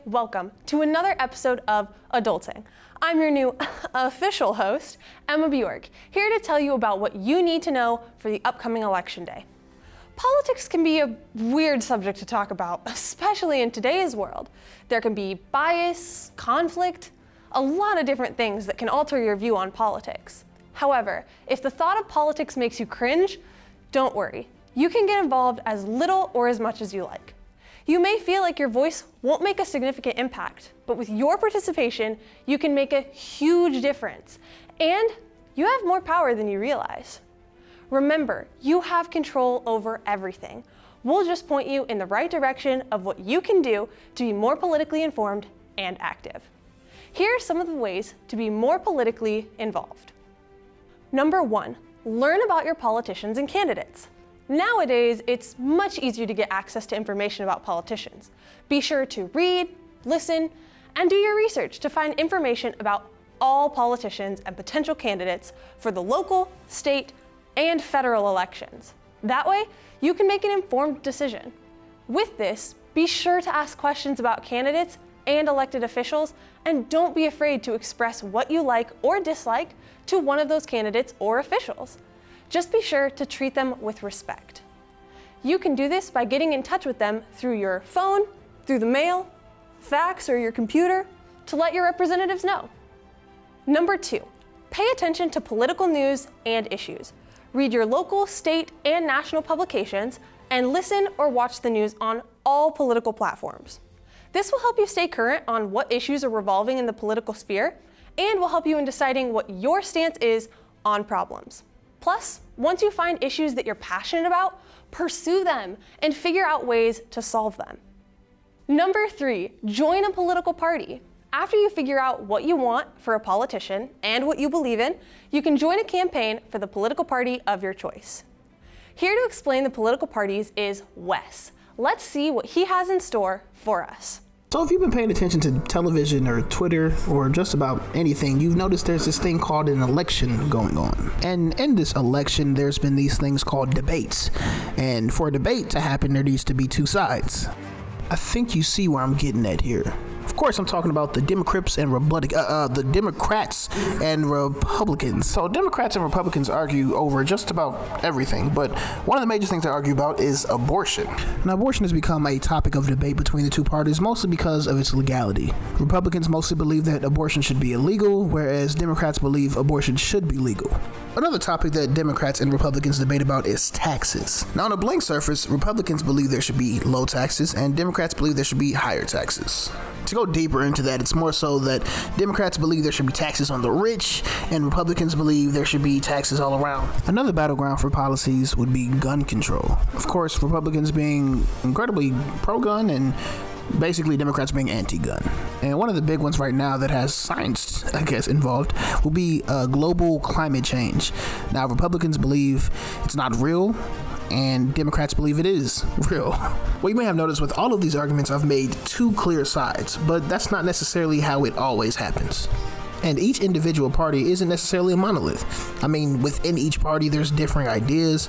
welcome to another episode of Adulting. I'm your new official host, Emma Bjork, here to tell you about what you need to know for the upcoming election day. Politics can be a weird subject to talk about, especially in today's world. There can be bias, conflict, a lot of different things that can alter your view on politics. However, if the thought of politics makes you cringe, don't worry. You can get involved as little or as much as you like. You may feel like your voice won't make a significant impact, but with your participation, you can make a huge difference. And you have more power than you realize. Remember, you have control over everything. We'll just point you in the right direction of what you can do to be more politically informed and active. Here are some of the ways to be more politically involved. Number 1, learn about your politicians and candidates. Nowadays, it's much easier to get access to information about politicians. Be sure to read, listen, and do your research to find information about all politicians and potential candidates for the local, state, and federal elections. That way, you can make an informed decision. With this, be sure to ask questions about candidates and elected officials, and don't be afraid to express what you like or dislike to one of those candidates or officials. Just be sure to treat them with respect. You can do this by getting in touch with them through your phone, through the mail, fax, or your computer to let your representatives know. Number 2, pay attention to political news and issues. Read your local, state, and national publications, and listen or watch the news on all political platforms. This will help you stay current on what issues are revolving in the political sphere, and will help you in deciding what your stance is on problems. Plus, once you find issues that you're passionate about, pursue them and figure out ways to solve them. Number 3, join a political party. After you figure out what you want for a politician and what you believe in, you can join a campaign for the political party of your choice. Here to explain the political parties is Wes. Let's see what he has in store for us. So if you've been paying attention to television or Twitter or just about anything, you've noticed there's this thing called an election going on. And in this election, there's been these things called debates. And for a debate to happen, there needs to be two sides. I think you see where I'm getting at here. Of course, I'm talking about the Democrats and Republicans. So Democrats and Republicans argue over just about everything, but one of the major things they argue about is abortion. Now, abortion has become a topic of debate between the two parties, mostly because of its legality. Republicans mostly believe that abortion should be illegal, whereas Democrats believe abortion should be legal. Another topic that Democrats and Republicans debate about is taxes. Now, on a blank surface, Republicans believe there should be low taxes, and Democrats believe there should be higher taxes. To go deeper into that, it's more so that Democrats believe there should be taxes on the rich, and Republicans believe there should be taxes all around. Another battleground for policies would be gun control. Of course, Republicans being incredibly pro-gun and basically Democrats being anti-gun. And one of the big ones right now that has science, involved will be global climate change. Now, Republicans believe it's not real, and Democrats believe it is real. Well, you may have noticed with all of these arguments, I've made two clear sides, but that's not necessarily how it always happens. And each individual party isn't necessarily a monolith. I mean, within each party, there's different ideas,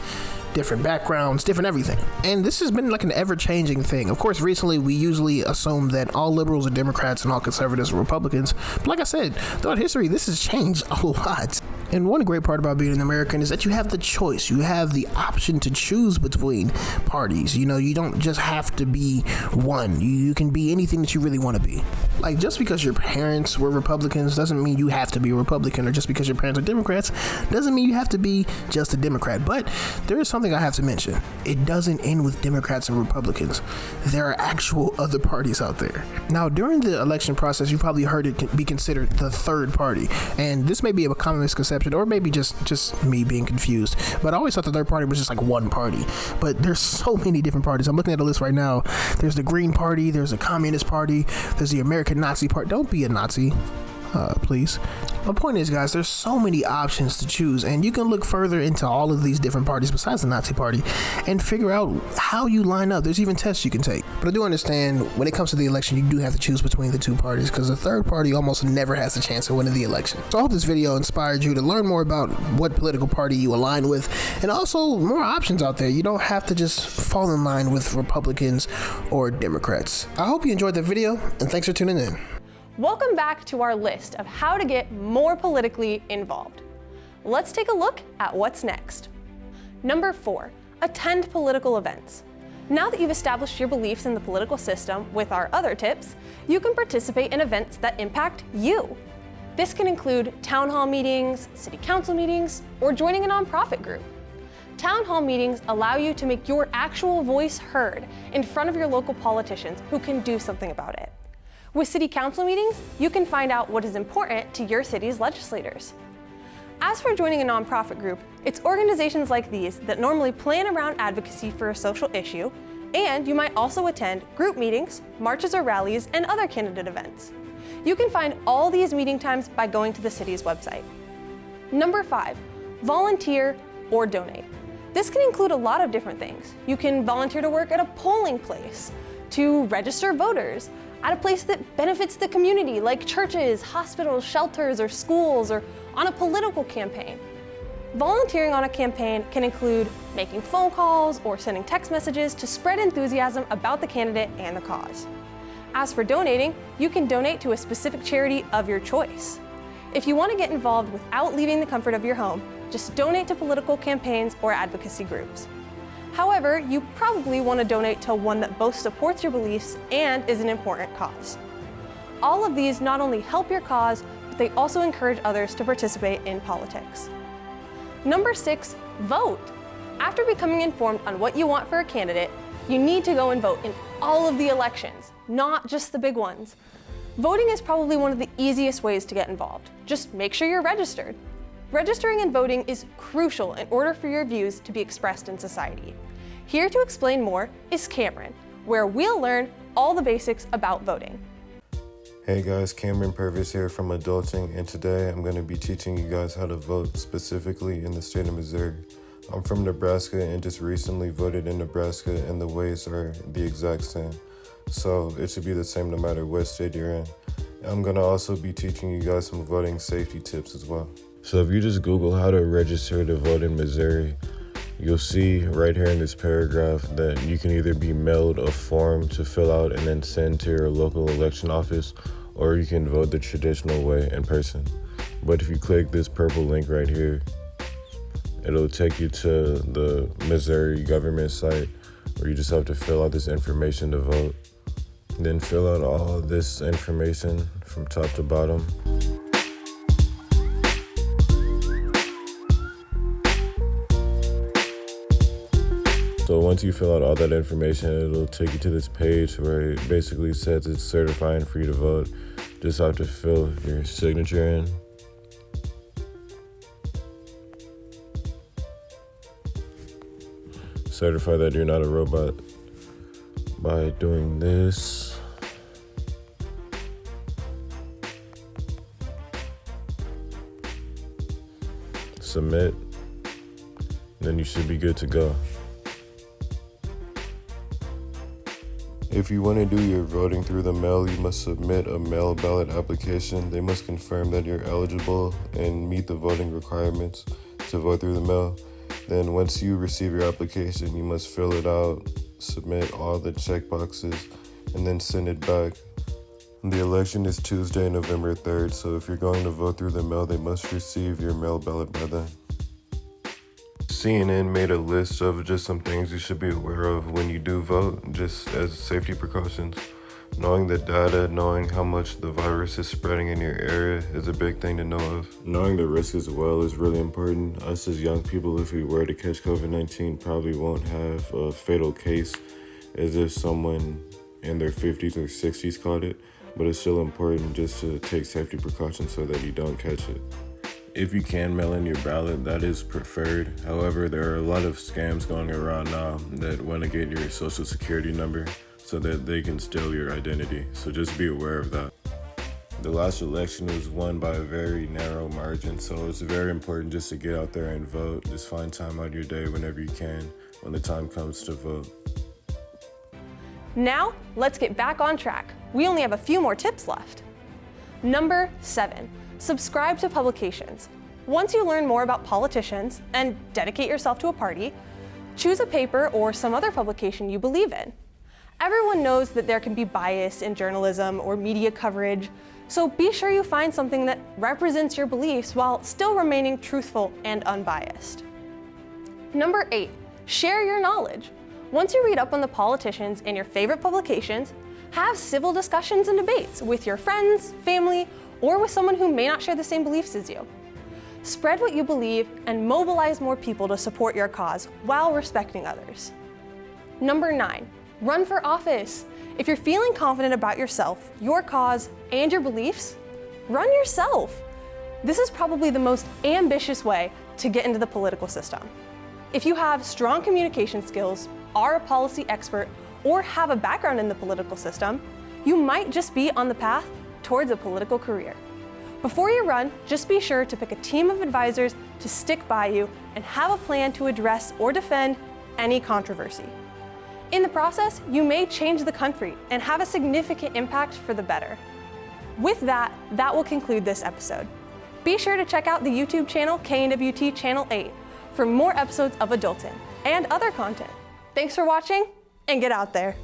different backgrounds, different everything. And this has been like an ever-changing thing. Of course, recently, we usually assume that all liberals are Democrats and all conservatives are Republicans. But like I said, throughout history, this has changed a lot. And one great part about being an American is that you have the choice. You have the option to choose between parties. You know, you don't just have to be one. You can be anything that you really want to be. Like, just because your parents were Republicans doesn't mean you have to be a Republican, or just because your parents are Democrats doesn't mean you have to be just a Democrat. But there is something I have to mention. It doesn't end with Democrats and Republicans. There are actual other parties out there. Now, during the election process, you probably heard it be considered the third party. And this may be a common misconception, or maybe just me being confused. But I always thought the third party was just like one party. But there's so many different parties. I'm looking at a list right now. There's the Green Party, there's the Communist Party, there's the American Nazi Party. Don't be a Nazi, please. My point is, guys, there's so many options to choose, and you can look further into all of these different parties besides the Nazi Party and figure out how you line up. There's even tests you can take. But I do understand when it comes to the election, you do have to choose between the two parties because the third party almost never has a chance of winning the election. So I hope this video inspired you to learn more about what political party you align with, and also more options out there. You don't have to just fall in line with Republicans or Democrats. I hope you enjoyed the video, and thanks for tuning in. Welcome back to our list of how to get more politically involved. Let's take a look at what's next. Number 4, attend political events. Now that you've established your beliefs in the political system with our other tips, you can participate in events that impact you. This can include town hall meetings, city council meetings, or joining a nonprofit group. Town hall meetings allow you to make your actual voice heard in front of your local politicians who can do something about it. With city council meetings, you can find out what is important to your city's legislators. As for joining a nonprofit group, it's organizations like these that normally plan around advocacy for a social issue, and you might also attend group meetings, marches or rallies, and other candidate events. You can find all these meeting times by going to the city's website. Number 5, volunteer or donate. This can include a lot of different things. You can volunteer to work at a polling place, to register voters, at a place that benefits the community, like churches, hospitals, shelters, or schools, or on a political campaign. Volunteering on a campaign can include making phone calls or sending text messages to spread enthusiasm about the candidate and the cause. As for donating, you can donate to a specific charity of your choice. If you want to get involved without leaving the comfort of your home, just donate to political campaigns or advocacy groups. However, you probably want to donate to one that both supports your beliefs and is an important cause. All of these not only help your cause, but they also encourage others to participate in politics. Number 6, vote. After becoming informed on what you want for a candidate, you need to go and vote in all of the elections, not just the big ones. Voting is probably one of the easiest ways to get involved. Just make sure you're registered. Registering and voting is crucial in order for your views to be expressed in society. Here to explain more is Cameron, where we'll learn all the basics about voting. Hey guys, Cameron Purvis here from Adulting, and today I'm going to be teaching you guys how to vote specifically in the state of Missouri. I'm from Nebraska and just recently voted in Nebraska, and the ways are the exact same. So it should be the same no matter what state you're in. I'm going to also be teaching you guys some voting safety tips as well. So if you just Google how to register to vote in Missouri, you'll see right here in this paragraph that you can either be mailed a form to fill out and then send to your local election office, or you can vote the traditional way in person. But if you click this purple link right here, it'll take you to the Missouri government site where you just have to fill out this information to vote. Then fill out all this information from top to bottom. So once you fill out all that information, it'll take you to this page where it basically says it's certifying for you to vote. Just have to fill your signature in. Certify that you're not a robot by doing this. Submit. Then you should be good to go. If you want to do your voting through the mail, you must submit a mail ballot application. They must confirm that you're eligible and meet the voting requirements to vote through the mail. Then once you receive your application, you must fill it out, submit all the check boxes, and then send it back. The election is Tuesday, November 3rd, so if you're going to vote through the mail, they must receive your mail ballot by then. CNN made a list of just some things you should be aware of when you do vote, just as safety precautions. Knowing the data, knowing how much the virus is spreading in your area is a big thing to know of. Knowing the risk as well is really important. Us as young people, if we were to catch COVID-19, probably won't have a fatal case as if someone in their 50s or 60s caught it, but it's still important just to take safety precautions so that you don't catch it. If you can mail in your ballot, that is preferred. However, there are a lot of scams going around now that want to get your social security number so that they can steal your identity. So just be aware of that. The last election was won by a very narrow margin, so it's very important just to get out there and vote. Just find time out of your day whenever you can, when the time comes to vote. Now, let's get back on track. We only have a few more tips left. Number 7, subscribe to publications. Once you learn more about politicians and dedicate yourself to a party, choose a paper or some other publication you believe in. Everyone knows that there can be bias in journalism or media coverage, so be sure you find something that represents your beliefs while still remaining truthful and unbiased. Number 8, share your knowledge. Once you read up on the politicians in your favorite publications, have civil discussions and debates with your friends, family, or with someone who may not share the same beliefs as you. Spread what you believe and mobilize more people to support your cause while respecting others. Number 9, run for office. If you're feeling confident about yourself, your cause, and your beliefs, run yourself. This is probably the most ambitious way to get into the political system. If you have strong communication skills, are a policy expert, or have a background in the political system, you might just be on the path towards a political career. Before you run, just be sure to pick a team of advisors to stick by you and have a plan to address or defend any controversy. In the process, you may change the country and have a significant impact for the better. With that, that will conclude this episode. Be sure to check out the YouTube channel KNWT Channel 8 for more episodes of Adulting and other content. Thanks for watching, and get out there.